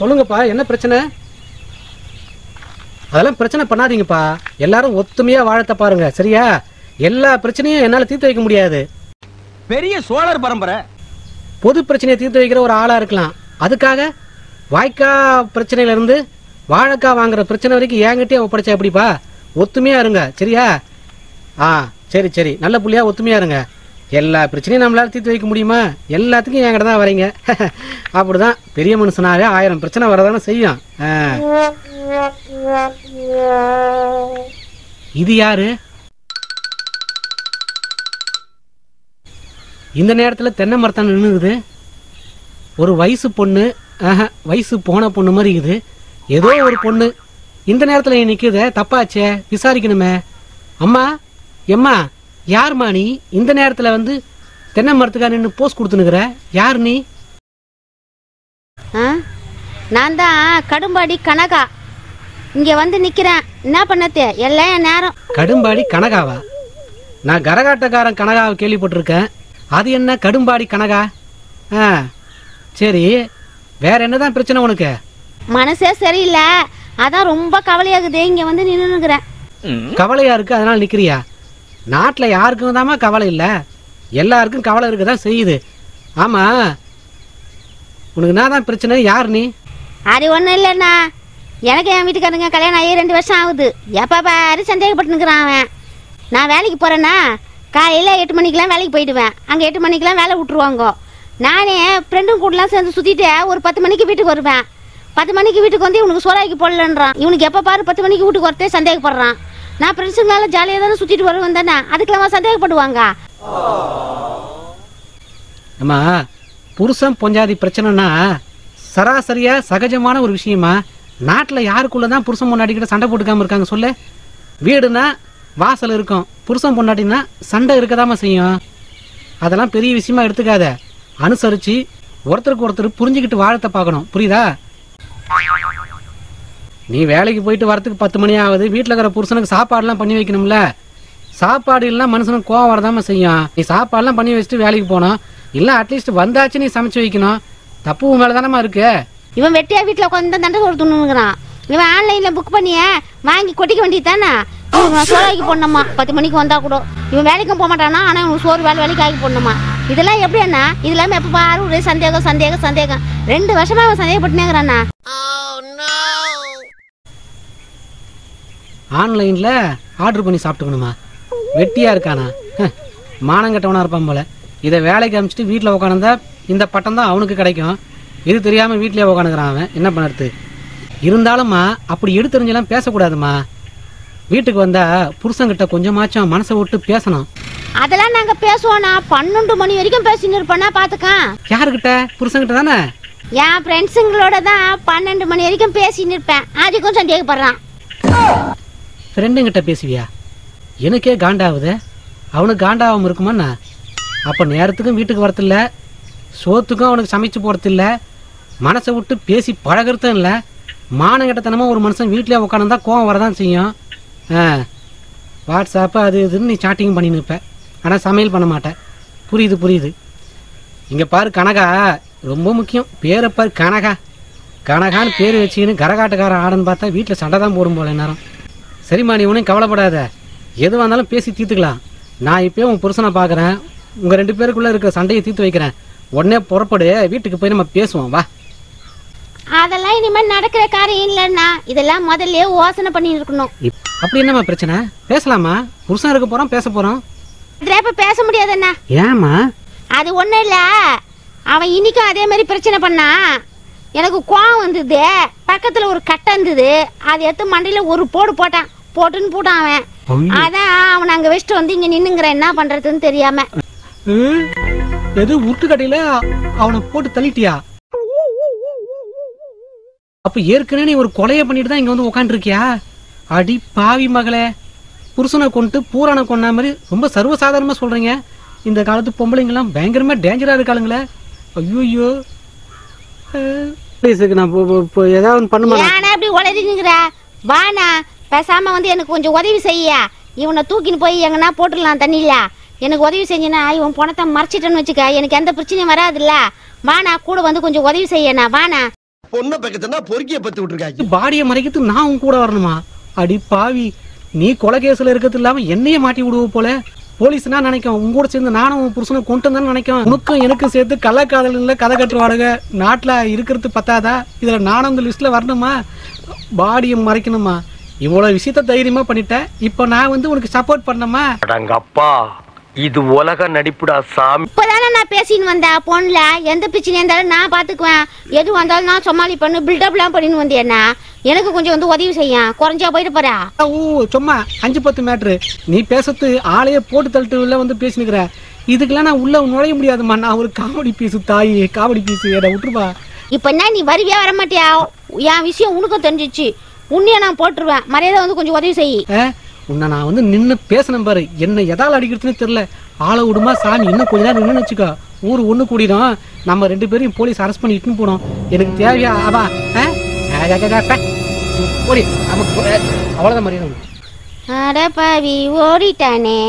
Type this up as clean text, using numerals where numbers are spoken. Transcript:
சொல்லுங்கப்பா, என்ன பிரச்சனை? அதெல்லாம் பிரச்சனை பண்ணாதீங்கப்பா. எல்லாரும் ஒத்துமையா வாழத்த பாருங்க, சரியா? எல்லா பிரச்சனையும் என்னால தீர்த்து வைக்க முடியாது. பெரிய சோழர் பரம்பரை. பொது பிரச்சனையை தீர்த்து வைக்கிற ஒரு ஆளா இருக்கலாம். அதுக்காக வாய்க்கா பிரச்சனையில இருந்து வாழைக்காய் வாங்குற பிரச்சனை வரைக்கும் என்கிட்டயே ஒப்படைச்சா எப்படிப்பா? ஒத்துமையா இருங்க, சரியா? சரி சரி, நல்ல புள்ளியா ஒத்துமையா இருங்க. எல்லா பிரச்சனையும் நம்மளால தீர்த்து வைக்க முடியுமா? எல்லாத்துக்கும் என்கிட்ட தான் வரீங்க. அப்படிதான் பெரிய மனுஷனாவே 1000 பிரச்சனை வரதானே செய்யும். இது யாரு? இந்த நேரத்தில் தென்னை மரத்தான் நின்னுக்குது. ஒரு வயசு பொண்ணு, வயசு போன பொண்ணு மாதிரி இருக்குது. ஏதோ ஒரு பொண்ணு இந்த நேரத்தில் நிற்குது. தப்பாச்சே, விசாரிக்கணுமே. அம்மா எம்மா, யாருமா நீ இந்த நேரத்தில் வந்து தென்னை மரத்துக்கா நின்று போஸ்ட் கொடுத்துனுக்குற? யார் நீ? நான் தான் கடும்பாடி கனகா. இங்கே வந்து நிற்கிறேன். என்ன பண்ணத்தே எல்லாம் என் நேரம். கடும்பாடி கனகாவா? நான் கரகாட்டக்காரன் கனகாவை கேள்விப்பட்டிருக்கேன். அது என்ன கடும்பாடி கனகா? சரி, வேற என்னதான் பிரச்சனை உனக்கு? மனசே சரியில்லை, அதான் ரொம்ப கவலையாகுது. இங்கே வந்து நின்றுக்கிறேன். கவலையா இருக்கு அதனால நிக்கிறியா? நாட்டில் யாருக்கும் தாமா கவலை இல்லை, எல்லாருக்கும் கவலை இருக்குதான் செய்யுது. ஆமா, உனக்கு என்ன தான் பிரச்சனை? யார் நீ? அது ஒன்றும் இல்லைண்ணா, எனக்கு என் வீட்டுக்காரங்க கல்யாணம் ஆகி 2 வருஷம் ஆகுது. எப்போ பாரு சந்தேகப்பட்டுனுக்குறான் அவன். நான் வேலைக்கு போகிறேன்னா காலையில் 8 மணிக்கெலாம் வேலைக்கு போயிடுவேன். அங்கே 8 மணிக்கெலாம் வேலை விட்டுருவாங்க. நானே ஃப்ரெண்டும் கூடலாம் சேர்ந்து சுற்றிட்டு ஒரு 10 மணிக்கு வீட்டுக்கு வருவேன். 10 மணிக்கு வீட்டுக்கு வந்து இவனுக்கு சோறாக்கி போடலன்றான். இவனுக்கு எப்போ பாரு 10 மணிக்கு வீட்டுக்கு வரத்தே சந்தேகப்படுறான். நான் ஃப்ரெண்ட்ஸுங்களால ஜாலியாக தானே சுற்றிட்டு வருவேன் தானே, அதுக்கெல்லாம் சந்தேகப்படுவாங்க. அம்மா, புருஷன் பொஞ்சாதி பிரச்சனைனா சராசரியா சகஜமான ஒரு விஷயமா? நாட்டில் யாருக்குள்ளதான் புருஷன் பொண்டாட்டிக்கிட்ட சண்டை போட்டுக்காம இருக்காங்க சொல்லு? வீடுனா வாசல் இருக்கும், புருஷன் பொண்டாட்டினா சண்டை இருக்கதாம செய்யும். அதெல்லாம் பெரிய விஷயமா எடுத்துக்காத. அனுசரிச்சு ஒருத்தருக்கு ஒருத்தர் புரிஞ்சுக்கிட்டு வாழத்தை பார்க்கணும், புரியுதா? நீ வேலைக்கு போயிட்டு வரத்துக்கு 10 மணி ஆகுது. வீட்டில் இருக்கிற புருஷனுக்கு சாப்பாடுலாம் பண்ணி வைக்கணும்ல. சாப்பாடு இல்லைனா மனுஷனுக்கு கோவம் வரதாம செய்யும். நீ சாப்பாடுலாம் பண்ணி வச்சுட்டு வேலைக்கு போனோம், இல்லை அட்லீஸ்ட் வந்தாச்சு நீ சமைச்சு வைக்கணும். தப்பு உன் மேலே தானம்மா இருக்கு. இவன் வெட்டியா வீட்டில் உட்காந்து தண்டை சோறு துண்ணுங்கிறான். இவன் ஆன்லைனில் புக் பண்ணிய வாங்கி கொட்டிக்க வேண்டியது தானே. இவன் சோறாக்கி போடணுமா 10 மணிக்கு வந்தால் கூட. இவன் வேலைக்கும் போக மாட்டானா, ஆனால் இவன் சோறு வேலைக்கு ஆக்கி போடணுமா. இதெல்லாம் எப்படி அண்ணா? இது இல்லாமல் எப்போ பாரு ஒரே சந்தேகம் சந்தேகம் சந்தேகம். 2 வருஷமா அவன் சந்தேகப்பட்டுனேங்கிறாண்ணா. ஆன்லைனில் ஆர்டர் பண்ணி சாப்பிட்டுக்கணுமா? வெட்டியாக இருக்கானா? மானங்கட்டவனாக இருப்பான் போல. இதை வேலைக்கு அனுப்பிச்சிட்டு வீட்டில் உட்காந்துருந்தா இந்த பட்டம் தான் அவனுக்கு கிடைக்கும். இது தெரியாமல் வீட்டிலே உட்காந்துக்கிறான் அவன். என்ன பண்ணுறது? இருந்தாலும்மா அப்படி எடுத்தெறிஞ்செல்லாம் பேசக்கூடாதுமா. வீட்டுக்கு வந்தால் புருஷங்கிட்ட கொஞ்சமாச்சும் மனசை விட்டு பேசணும். அதெல்லாம் நாங்கள் பேசுவோண்ணா. 12 மணி வரைக்கும் பேசின்னு இருப்போண்ணா. பார்த்துக்கா. யாருக்கிட்ட? புருஷங்கிட்ட தானே? என் ஃப்ரெண்ட்ஸுங்களோட தான் 12 மணி வரைக்கும் பேசின்னு இருப்பேன். அதுக்கும் சந்தேகப்படுறான். ஃப்ரெண்டுங்கிட்ட பேசுவியா? எனக்கே காண்டாகுது, அவனுக்கு காண்டாகாமல் இருக்குமாண்ணா? அப்போ நேரத்துக்கும் வீட்டுக்கு வரதில்ல, சோத்துக்கும் அவனுக்கு சமைச்சு போகிறதில்ல, மனசை விட்டு பேசி பழகிறதும் இல்லை. மானங்கட்டத்தனமாக ஒரு மனுஷன் வீட்டிலே உட்காந்துருந்தா கோவம் வரதான் செய்யும். வாட்ஸ்அப்பு அது இதுன்னு நீ சாட்டிங் பண்ணி நிற்ப, ஆனால் சமையல் பண்ண மாட்டேன். புரியுது புரியுது. இங்கே பாரு கனகா, ரொம்ப முக்கியம். பேரை பாரு கனகா. கனகான்னு பேர் வச்சுக்கின்னு கரகாட்டக்காரன் ஆடன்னு பார்த்தா வீட்டில் சண்டை தான் போடும் போல நேரம். சரிம்மா, நீ ஒன்றும் கவலைப்படாத, எதுவாக இருந்தாலும் பேசி தீர்த்துக்கலாம். நான் இப்போயே உன் புருஷனை பார்க்குறேன், உங்கள் 2 பேருக்குள்ளே இருக்கிற சண்டையை தீர்த்து வைக்கிறேன். உடனே புறப்படு, வீட்டுக்கு போய் நம்ம பேசுவோம் வா. அதெல்லாம் இனிமேல் நடக்கிற காரியம் இல்லைண்ணா. இதெல்லாம் முதல்ல யோசனை பண்ணி இருக்கணும். அப்படி என்னம்மா பிரச்சனை? பேசலாமா? புருஷன் இருக்க போகிறோம், பேச போகிறோம். இதில் இப்போ பேச முடியாதுண்ணா. ஏம்மா? அது ஒன்றும் இல்லை, அவன் இன்னைக்கும் அதே மாதிரி பிரச்சனை பண்ணா. எனக்கு கோவம் வந்தது. பக்கத்தில் ஒரு கட்டை இருந்தது, அதை எடுத்து மண்டையில் ஒரு போடு போட்டான். போட்டுன்னு போட்டான் அவன். அதான் அவன் அங்கே வச்சுட்டு வந்து இங்கே நின்னுங்கிறேன், என்ன பண்ணுறதுன்னு தெரியாம. எது உருட்டு கட்டையில அவனை போட்டு தள்ளிட்டியா? அப்ப ஏற்கனவே நீ ஒரு கொலையை பண்ணிட்டு தான் இங்க வந்து உட்காந்துருக்கியா? அடி பாவி மகளே, புருஷனை கொண்டு பூரானை கொண்டா மாதிரி ரொம்ப சர்வசாதாரணமா சொல்றீங்க. இந்த காலத்து பொம்பளைங்கெல்லாம் பயங்கரமா டேஞ்சரா இருக்காளுங்களே. ஐயோ, நான் ஏதாவது பண்ணுமா? அப்படி உளறினுங்கிற வானா, பேசாம வந்து எனக்கு கொஞ்சம் உதவி செய்ய. இவனை தூக்கின்னு போய் எங்கன்னா போட்டுடலாம் தண்ணியில. எனக்கு உதவி செஞ்சனா இவன் பணத்தை மறைச்சிட்டேன்னு வச்சுக்க, எனக்கு எந்த பிரச்சனையும் வராதுல்ல. வானா கூட வந்து கொஞ்சம் உதவி செய்யண்ணா. வானா. பொண்ணை பக்கத்துனா பொறுக்கிய பத்து விட்டுருக்காங்க. பாடியை மறைக்கிறதுக்கு நான் உன் கூட வரணுமா? அடி பாவி, நீ கொலை கேஸ்ல இருக்கிறது இல்லாம என்னையே மாட்டி விடுவ போல. போலீஸ்னா நினைக்கும் உங்க கூட சேர்ந்து நானும் உன் புருஷனை கொண்டு வந்தேன்னு நினைக்கும். உனக்கும் எனக்கு சேர்த்து கள்ளக்காதல கதை கட்டுவாடுங்க. நாட்டுல இருக்கிறது பத்தாதா, இதுல நானும் இந்த லிஸ்ட்ல வரணுமா? பாடியை மறைக்கணுமா? இவ்வளவு விஷயத்த தைரியமா பண்ணிட்டேன். இப்ப நான் வந்து உனக்கு சப்போர்ட் பண்ணமா? அடங்கப்பா, இது உலக நடிப்புடா சாமி. இப்பதானே நான் பேசின்னு வந்தேன் போன்ல. எந்த பிரச்சனை இருந்தாலும் நான் பாத்துக்குவேன், எது வந்தாலும் நான் சமாளிப்பண்ணு, பில்டப்லாம் பண்ணின்னு வந்தேன்னா எனக்கு கொஞ்சம் வந்து உதவி செய்ய. குறைஞ்சா போயிட்டு போறா. ஓ சும்மா 5-10 மேட்ரு நீ பேசுறது ஆளையே போட்டு தள்ளிட்டு உள்ள வந்து பேசினுக்கிற. இதுக்கெல்லாம் நான் உள்ள நுழைய முடியாதுமா. நான் ஒரு காமெடி பீஸு தாயி, காமெடி பீஸு. என்ன விட்டுருப்பா. இப்ப என்ன நீ வருவியா வரமாட்டியா? என் விஷயம் உனக்கும் தெரிஞ்சிச்சு. உன்னைய நான் போட்டுருவேன். மரியாதை வந்து கொஞ்சம் உதவி செய். உன்னை நான் வந்து நின்று பேசணும் பாரு. என்ன எதால அடிக்கிறதுன்னு தெரியல. ஆளை விடுமா சாமி. இன்னும் கொஞ்ச நேரம் நின்று வச்சுக்கோ, ஊர் ஒண்ணு கூடிடும். நம்ம 2 பேரையும் போலீஸ் அரெஸ்ட் பண்ணி இட்டுன்னு போனோம். எனக்கு தேவையா? அவா ஓடி அவ்வளவுதான் மரியாதை. அட பாவி, ஓடிட்டானே.